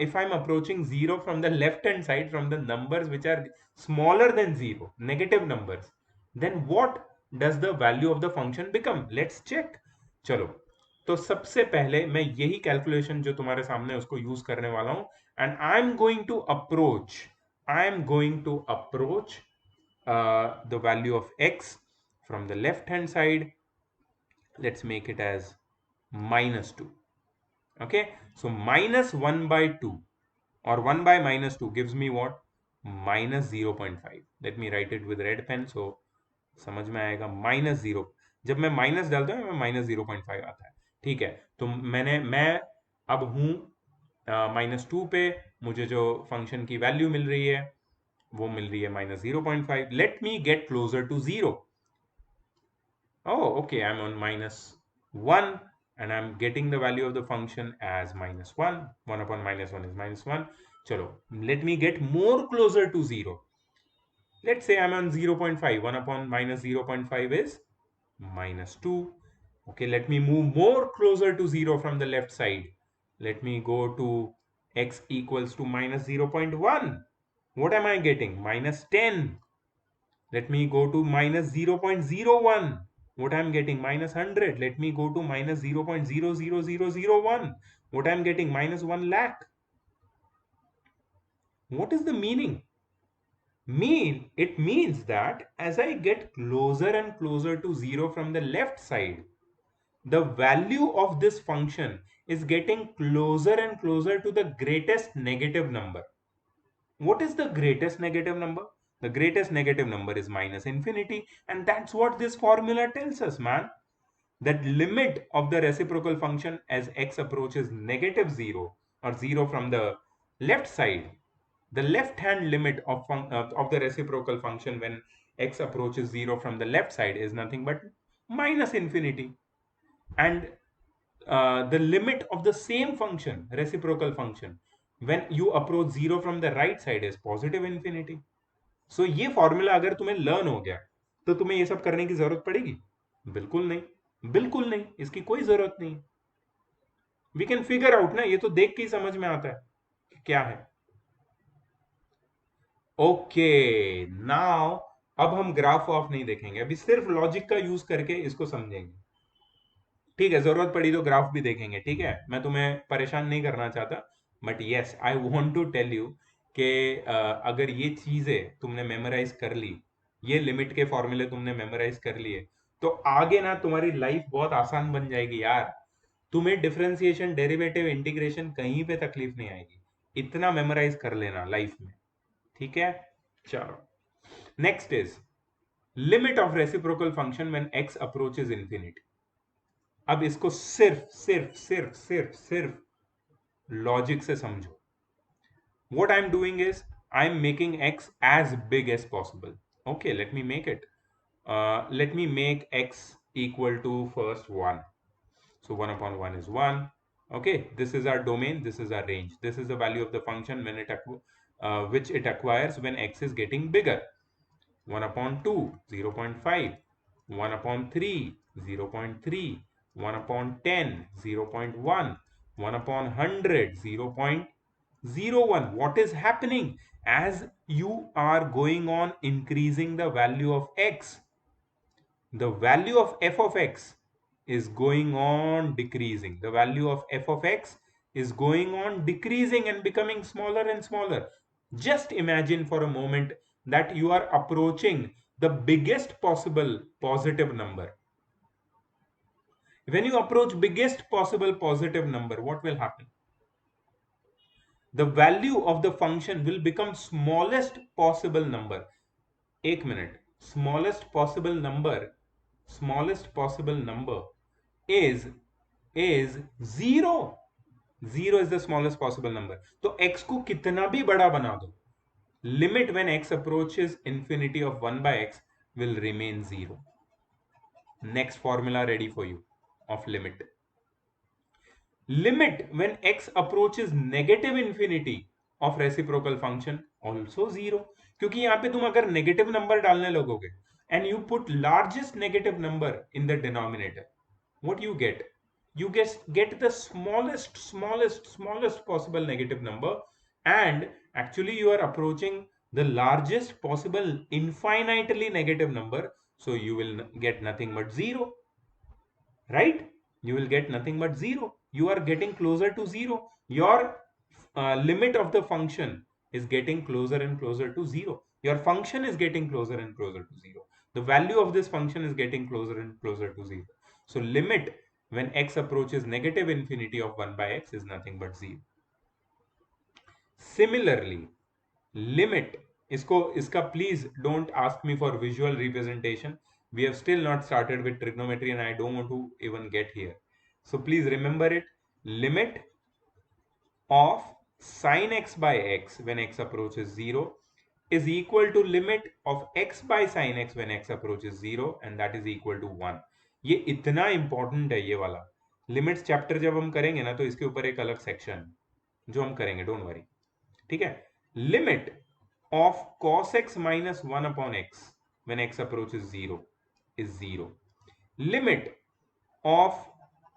if I am approaching zero from the left hand side, from the numbers which are smaller than zero, negative numbers, then what does the value of the function become? Let's check। चलो, तो सबसे पहले मैं यही calculation जो तुम्हारे सामने उसको यूज करने वाला हूं, and I am going to approach the value of x from the left hand side. Let's make it as -2, okay। So -1/2 or 1 by -2 gives me what? -0.5। let me write it with red pen, so समझ में आएगा। -0, जब मैं minus डालता हूँ मैं -0.5 आता है, ठीक है। तो मैं अब हूं -2 पे, मुझे जो फंक्शन की वैल्यू मिल रही है वो मिल रही है -0.5। Let me get closer to zero. Oh, okay, I'm on -1, and I'm getting the value of the function as -1, 1 upon -1 is -1। चलो, let me get more closer to zero, Let's say I'm on 0.5. 1 upon minus 0.5 is minus 2. Okay, let me move more closer to 0 from the left side. Let me go to x equals to minus 0.1. What am I getting? Minus 10. Let me go to minus 0.01. What I'm getting? Minus 100. Let me go to minus 0.00001. What I'm getting? Minus 1 lakh. What is the meaning? It means that as I get closer and closer to 0 from the left side, the value of this function is getting closer and closer to the greatest negative number. What is the greatest negative number? The greatest negative number is minus infinity, and that's what this formula tells us, man. That limit of the reciprocal function as x approaches negative 0 or 0 from the left side, the left hand limit of the reciprocal function when x approaches 0 from the left side is nothing but minus infinity. And the limit of the same function, reciprocal function, when you approach 0 from the right side is positive infinity. So ये formula अगर तुम्हें learn हो गया तो तुम्हें ये सब करने की जरूरत पड़ेगी? बिल्कुल नहीं, बिल्कुल नहीं, इसकी कोई जरूरत नहीं। वी कैन फिगर आउट ना, ये तो देख के ही समझ में आता है कि क्या है। ओके, नाउ अब हम ग्राफ ऑफ नहीं देखेंगे, अभी सिर्फ लॉजिक का यूज करके इसको समझेंगे। ठीक है, जरूरत पड़ी तो ग्राफ भी देखेंगे, ठीक है, मैं तुम्हें परेशान नहीं करना चाहता, but yes I want to tell you कि अगर ये चीजें तुमने मेमोराइज कर ली, ये लिमिट के फॉर्मूले तुमने मेमोराइज कर लिए, तो आगे ना तुम्हारी लाइफ बहुत आसान बन जाएगी यार। तुम्हें डिफरेंशिएशन, डेरिवेटिव, इंटीग्रेशन कहीं पे तकलीफ नहीं आएगी। इतना मेमोराइज कर लेना लाइफ में, ठीक है। चलो, next is limit of reciprocal function when x approaches infinity. अब इसको सिर्फ सिर्फ सिर्फ सिर्फ सिर्फ लॉजिक से समझो। what I'm doing is I'm making x as big as possible. Okay, let me make it. Let me make x equal to first 1. So 1 upon 1 is 1. Okay, this is our domain, this is our range. This is the value of the function when which it acquires when x is getting bigger. 1 upon 2, 0.5. 1 upon 3, 0.3. 1 upon 10, 0.1. 1 upon 100, 0.01. What is happening? As you are going on increasing the value of x, the value of f of x is going on decreasing. The value of f of x is going on decreasing and becoming smaller and smaller. Just imagine for a moment that you are approaching the biggest possible positive number. When you approach biggest possible positive number, what will happen? The value of the function will become smallest possible number. एक minute, smallest possible number is zero. Zero is the smallest possible number. तो x को कितना भी बड़ा बना दो, limit when x approaches infinity of 1 by x will remain 0. Next formula ready for you of limit. Limit when x approaches negative infinity of reciprocal function also 0. क्योंकि यहाँ पे तुम अगर नेगेटिव नंबर डालने लगोगे and you put largest negative number in the denominator, what you get? You get the smallest possible negative number, and actually you are approaching the largest possible infinitely negative number, so you will get nothing but 0, right? You will get nothing but 0. You are getting closer to 0. Your limit of the function is getting closer and closer to 0. Your function is getting closer and closer to 0. The value of this function is getting closer and closer to 0. So limit when x approaches negative infinity of 1 by x is nothing but 0. Similarly, limit, iska please don't ask me for visual representation. We have still not started with trigonometry and I don't want to even get here. So please remember it. Limit of sin x by x when x approaches 0 is equal to limit of x by sin x when x approaches 0, and that is equal to 1. ये इतना important है ये वाला। Limits chapter जब हम करेंगे ना तो इसके ऊपर एक अलग सेक्शन जो हम करेंगे, डोंट वरी, ठीक है। Limit of cos x minus 1 upon x when x approaches 0 is 0. Limit of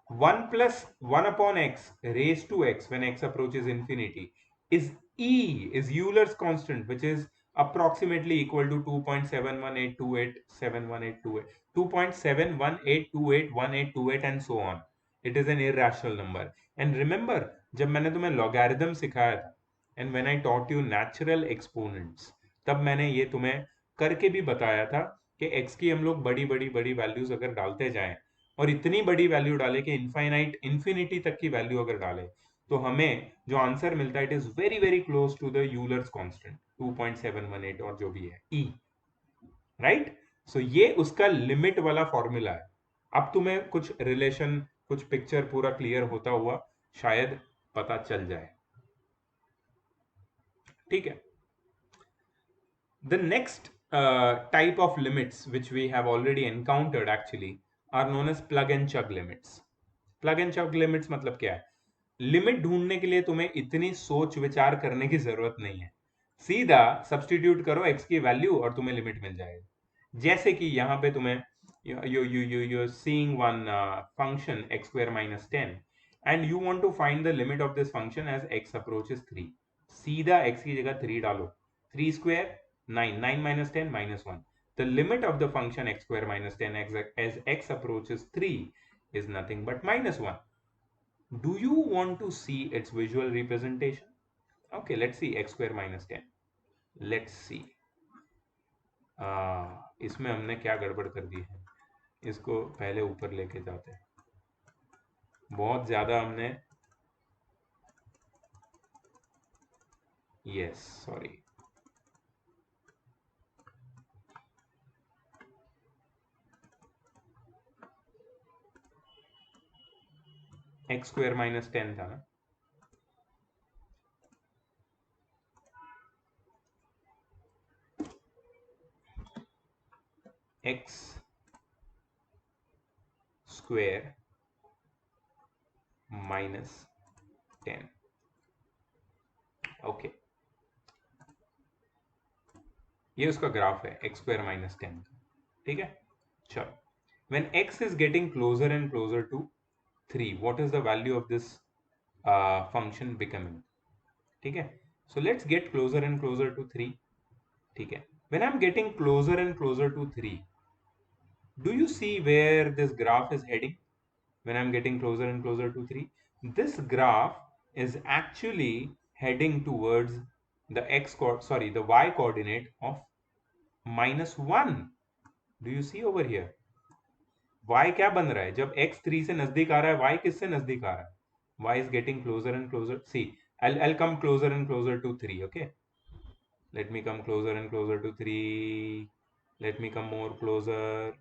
1 plus 1 upon x raised to x when x approaches infinity is is Euler's constant, which is approximately equal to 2.718287188, 2.718281828 and so on. It is an irrational number. And remember, जब मैंने तुम्हें logarithm सिखाया था and when I taught you natural exponents, तब मैंने ये तुम्हें करके भी बताया था कि x की हम लोग बड़ी बड़ी बड़ी वैल्यूज अगर डालते जाएं और इतनी बड़ी वैल्यू डाले कि इन्फिनिटी तक की वैल्यू अगर डाले तो हमें जो आंसर मिलता है it is very very close to the Euler's constant 2.718 और जो भी है ई, राइट. सो ये उसका लिमिट वाला फॉर्मूला है. अब तुम्हें कुछ रिलेशन कुछ पिक्चर पूरा क्लियर होता हुआ शायद पता चल जाए. ठीक है. The next type of limits which we have already encountered actually are known as plug and chug limits. Plug and chug limits मतलब क्या है? लिमिट ढूंढने के लिए तुम्हें इतनी सोच विचार करने की जरूरत नहीं है. सीधा सब्स्टिट्यूट करो x की वैल्यू और तुम्हें लिमिट मिल जाएगी. जैसे कि यहाँ पे तुम्हें you're seeing one function x square minus 10 and you want to find the limit of this function as x approaches 3. सीधा x की जगह 3 डालो. 3 square 9, 9 minus 10 minus 1. The limit of the function x square minus 10 as x approaches 3 is nothing but minus 1. Do you want to see its visual representation? Okay, let's see x square minus 10. Let's see. इसमें हमने क्या गड़बड़ कर दी है. इसको पहले ऊपर लेके जाते हैं. बहुत ज़्यादा हमने yes sorry x square minus 10 था ना. x square minus 10. ओके, ये उसका ग्राफ है x square minus 10. ठीक है. चलो, when x is getting closer and closer to 3, what is the value of this function becoming? ठीक है. So let's get closer and closer to 3. ठीक है. When I'm getting closer and closer to 3, do you see where this graph is heading? When I'm getting closer and closer to 3, this graph is actually heading towards the the y coordinate of minus 1. Do you see over here? y क्या बन रहा है जब x 3 से नजदीक आ रहा है? y किससे नजदीक आ रहा है? y is getting closer and closer. See, I'll come closer and closer to 3. Okay, let me come closer and closer to 3. Let me come more closer,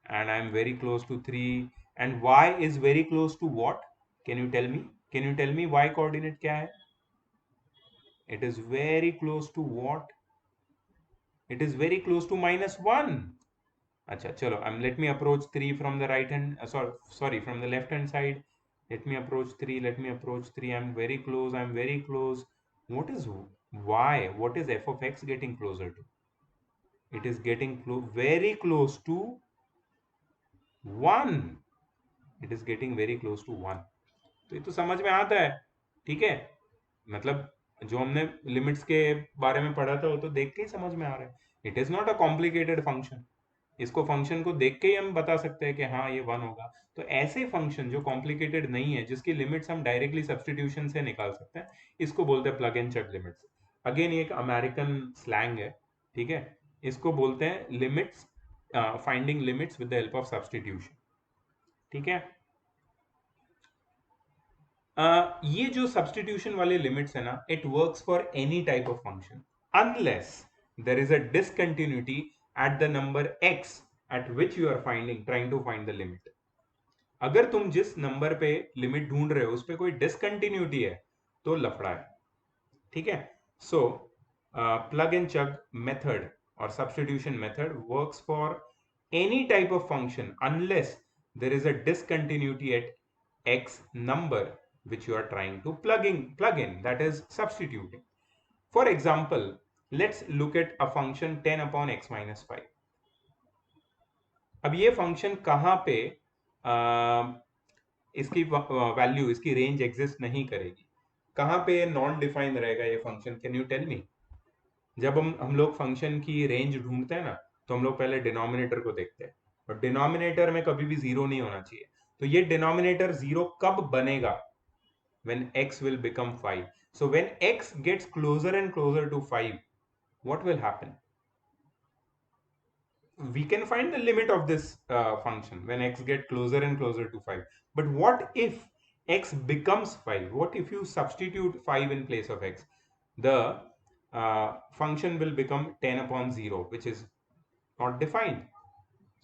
and I'm very close to 3. And y is very close to what? Can you tell me? Can you tell me y coordinate क्या है? It is very close to what? It is very close to minus 1. अच्छा चलो, let me approach 3 from the right hand, sorry from the left hand side. Let me approach 3. Let me approach 3. I'm very close. I'm very close. What is y? What is f of x getting closer to? It is getting very close to 1. It is getting very close to 1. तो ये तो समझ में आता है. ठीक है, मतलब जो हमने लिमिट्स के बारे में पढ़ा था वो तो देख के ही समझ में आ रहा है. It is not a complicated function. इसको फंक्शन को देख के ही हम बता सकते हैं कि हाँ ये 1 होगा. तो ऐसे फंक्शन जो कॉम्प्लिकेटेड नहीं है, जिसकी लिमिट्स हम डायरेक्टली सब्स्टिट्यूशन से निकाल सकते हैं, इसको बोलते हैं plug and chuck limits. Again ये एक अमेरिकन स्लैंग है. ठीक है, इसको बोलते हैं limits, finding limits with the help of substitution. ठीक है. ये जो सब्स्टिट्यूशन वाले लिमिट्स है ना, it works for any type of function unless there is a discontinuity at the number x at which you are trying to find the limit. अगर तुम जिस नंबर पे लिमिट ढूंढ रहे हो उस पे कोई डिसकंटिन्यूटी है तो लफड़ा है. ठीक है. सो प्लग एंड चग मेथड और substitution method works for any type of function unless there is a discontinuity at x number which you are trying to plug in, that is substituting. For example, let's look at a function 10/x-5। अब ये function कहाँ पे इसकी value, इसकी range exist नहीं करेगी, कहाँ पे नॉन डिफाइंड रहेगा ये function, can you tell me? जब हम लोग फंक्शन की रेंज ढूंढते हैं ना, तो हम लोग पहले डिनोमिनेटर को देखते हैं, और डिनोमिनेटर में कभी भी जीरो नहीं होना चाहिए। तो ये डिनोमिनेटर जीरो कब बनेगा? when x will become 5. So when x gets closer and closer to 5, what will happen? We can find the limit of this function when x get closer and closer to 5. But what if x becomes 5? What if you substitute 5 in place of x? The function will become 10/0, which is not defined.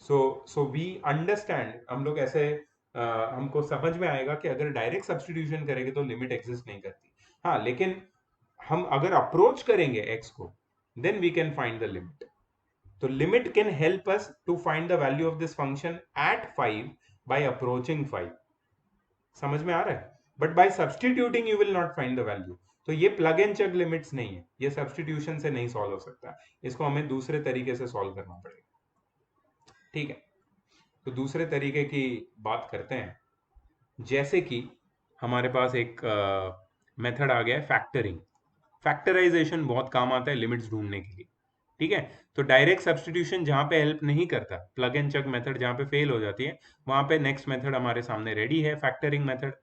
So we understand, हम लोग ऐसे हमको समझ में आएगा कि अगर direct substitution करेंगे तो लिमिट एग्जिस्ट नहीं करती। हाँ, लेकिन हम अगर अप्रोच करेंगे एक्स को, then we can find the limit. तो limit can help us to find the value of this function at 5 by approaching 5। समझ में आ रहा है? But by substituting you will not find the value. तो ये प्लग एंड चेक लिमिट्स नहीं है, ये सब्सटीट्यूशन से नहीं सॉल्व हो सकता, इसको हमें दूसरे तरीके से सॉल्व करना पड़ेगा। ठीक है, तो दूसरे तरीके की बात करते हैं। जैसे कि हमारे पास एक मेथड आ गया है फैक्टरिंग। फैक्टराइजेशन बहुत काम आता है लिमिट्स ढूंढने के लिए। ठीक है, तो डायरेक्ट सब्सटीट्यूशन जहां पे हेल्प नहीं करता, प्लग एंड चक मेथड जहां पे फेल हो जाती है, वहां पे नेक्स्ट मेथड हमारे सामने रेडी है, फैक्टरिंग मेथड।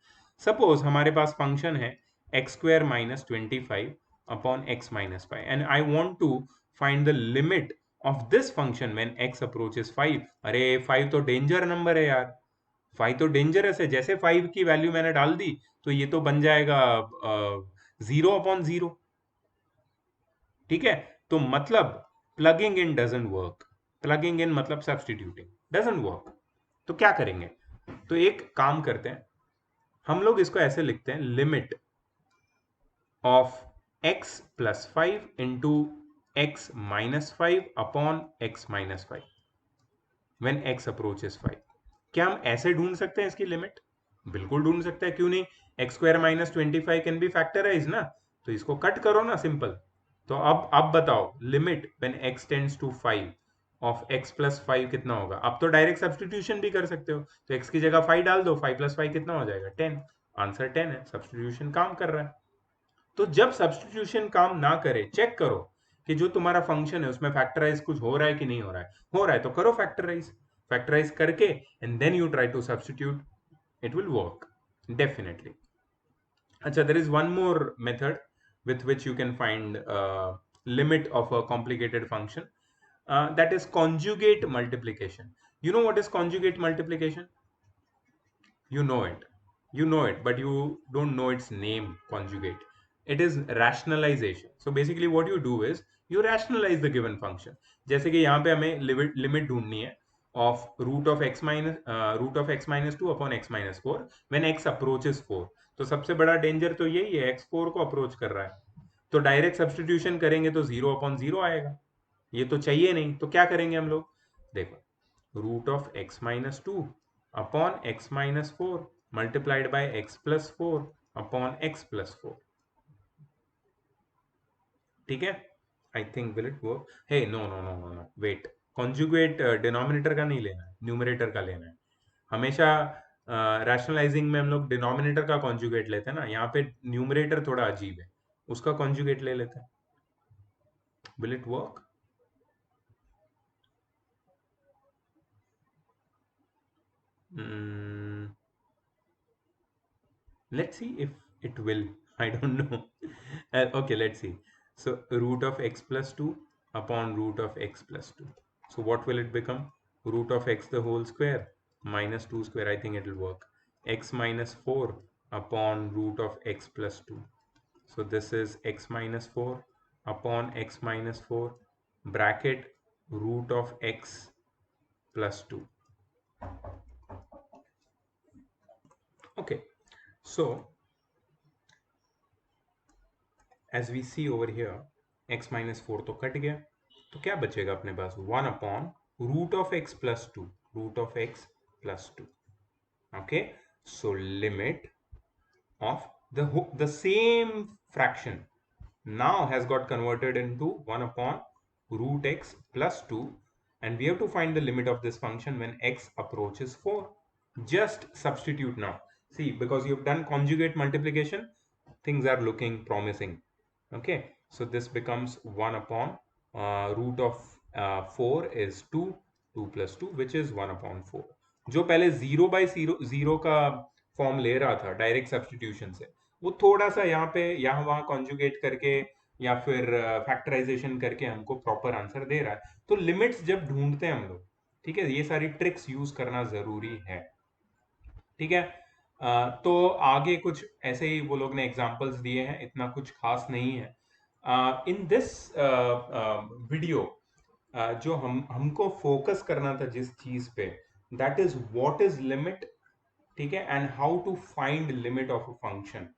सपोज हमारे पास फंक्शन है x² - 25/x - 5 and I want to find the limit of this function when x approaches 5। अरे 5 तो डेंजर नंबर है यार, 5 तो डेंजरस है। जैसे 5 की वैल्यू मैंने डाल दी तो ये तो बन जाएगा 0/0। ठीक है, तो मतलब plugging in doesn't work. Plugging इन मतलब सब्सटीट्यूटिंग डजंट वर्क। तो क्या करेंगे? तो एक काम करते हैं, हम लोग इसको ऐसे लिखते हैं, limit of x+5 into x-5/x-5 when x approaches 5। क्या हम ऐसे ढूंढ सकते हैं इसकी लिमिट? बिल्कुल ढूंढ सकते हैं, क्यों नहीं? x² - 25 कैन बी फैक्टराइज ना, तो इसको कट करो ना, सिंपल। तो अब बताओ, limit when x tends to 5 of x+5 कितना होगा? अब तो डायरेक्ट सब्सटीट्यूशन भी कर सकते हो, तो x की जगह 5 डाल दो, 5+5 कितना हो जाएगा? 10। आंसर 10 है, सब्सटीट्यूशन काम कर रहा है। तो जब सब्सटीट्यूशन काम ना करे, चेक करो कि जो तुम्हारा फंक्शन है उसमें फैक्टराइज कुछ हो रहा है कि नहीं हो रहा है। हो रहा है तो करो फैक्टराइज, फैक्टराइज करके and then you try to substitute, it will work definitely. अच्छा, there is one more method with which you can find limit of a complicated function, that is conjugate multiplication. You know what is conjugate multiplication? You know it, but you don't know its name, conjugate. It is rationalization. So basically what you do is you rationalize the given function. जैसे कि यहाँ पे हमें limit ढूंढनी है of root of x-2 upon x-4 when x approaches 4। तो सबसे बड़ा डेंजर तो यही है, x 4 को अप्रोच कर रहा है। तो डायरेक्ट सब्सटीट्यूशन करेंगे तो 0/0 आएगा, ये तो चाहिए नहीं। तो क्या करेंगे हम लोग? देखो, root of x-2 upon x-4 multiplied by x+4 upon x+4। ठीक है, I think will it work? Hey no no no no no, wait, conjugate denominator का नहीं लेना है, न्यूमरेटर का लेना है। हमेशा रैशनलाइजिंग में हम लोग डिनोमिनेटर का कॉन्जुगेट लेते हैं ना, यहाँ पे न्यूमरेटर थोड़ा अजीब है, उसका कॉन्जुगेट ले लेते हैं। Will it work? Let's see if it will. I don't know. Okay, let's see. So root of x plus 2 upon root of x plus 2. So what will it become? Root of x the whole square minus 2 square. I think it will work. X minus 4 upon root of x plus 2. So this is x minus 4 upon x minus 4 bracket root of x plus 2. Okay, so as we see over here, x minus 4 तो cut गया, तो क्या बचेगा अपने पास? 1 upon root of x plus 2, root of x plus 2। okay, so limit of the same fraction, now has got converted into 1 upon root x plus 2, and we have to find the limit of this function when x approaches 4. Just substitute now. See, because you've done conjugate multiplication, things are looking promising. Okay, so this becomes 1 upon root of 4 is 2, 2 plus 2, which is 1 upon 4. जो पहले 0 by 0 का form ले रहा था direct substitution से, वो थोड़ा सा यहाँ पे यहाँ वहाँ कॉन्जुगेट करके या फिर फैक्टराइजेशन करके हमको प्रॉपर आंसर दे रहा है. तो लिमिट्स जब ढूंढते हैं हम लोग, ठीक है, ये सारी ट्रिक्स यूज करना जरूरी है. ठीक है. तो आगे कुछ ऐसे ही वो लोग ने एग्जांपल्स दिए हैं, इतना कुछ खास नहीं है. इन दिस वीडियो जो हमको फोकस करना था जिस चीज पे, that is what is limit. ठीक है, and how to find limit of a function.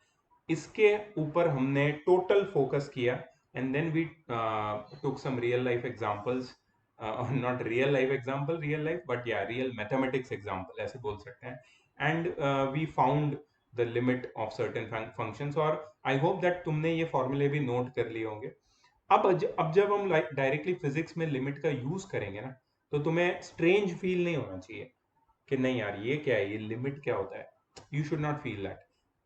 इसके ऊपर हमने टोटल फोकस किया, and then we took some real life examples, not real life example real life, but या रियल मैथमेटिक्स एग्जांपल ऐसे बोल सकते हैं. And we found the limit of certain functions. और आई होप दैट तुमने ये फॉर्मूले भी नोट कर लिए होंगे. अब जब हम डायरेक्टली फिजिक्स में लिमिट का यूज करेंगे ना, तो तुम्हें स्ट्रेंज फील नहीं होना चाहिए कि नहीं यार ये क्या है, ये लिमिट क्या होता है. You should not feel that.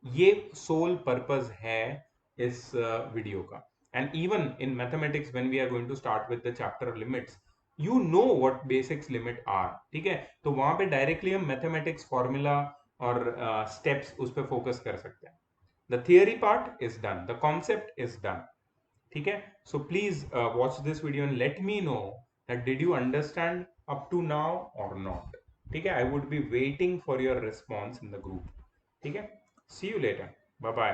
ये सोल पर्पस है इस वीडियो का. And even in mathematics when we are going to start with the chapter limits, you know what basics limit are. ठीक है, तो वहां पे डायरेक्टली हम मैथमेटिक्स फॉर्मूला और स्टेप्स उस पर फोकस कर सकते हैं. The theory part is done, the concept is done. ठीक है. So please watch this video and let me know that did you understand up to now और नॉट. ठीक है, I would be waiting for your response in the group. ठीक है, see you later, bye bye.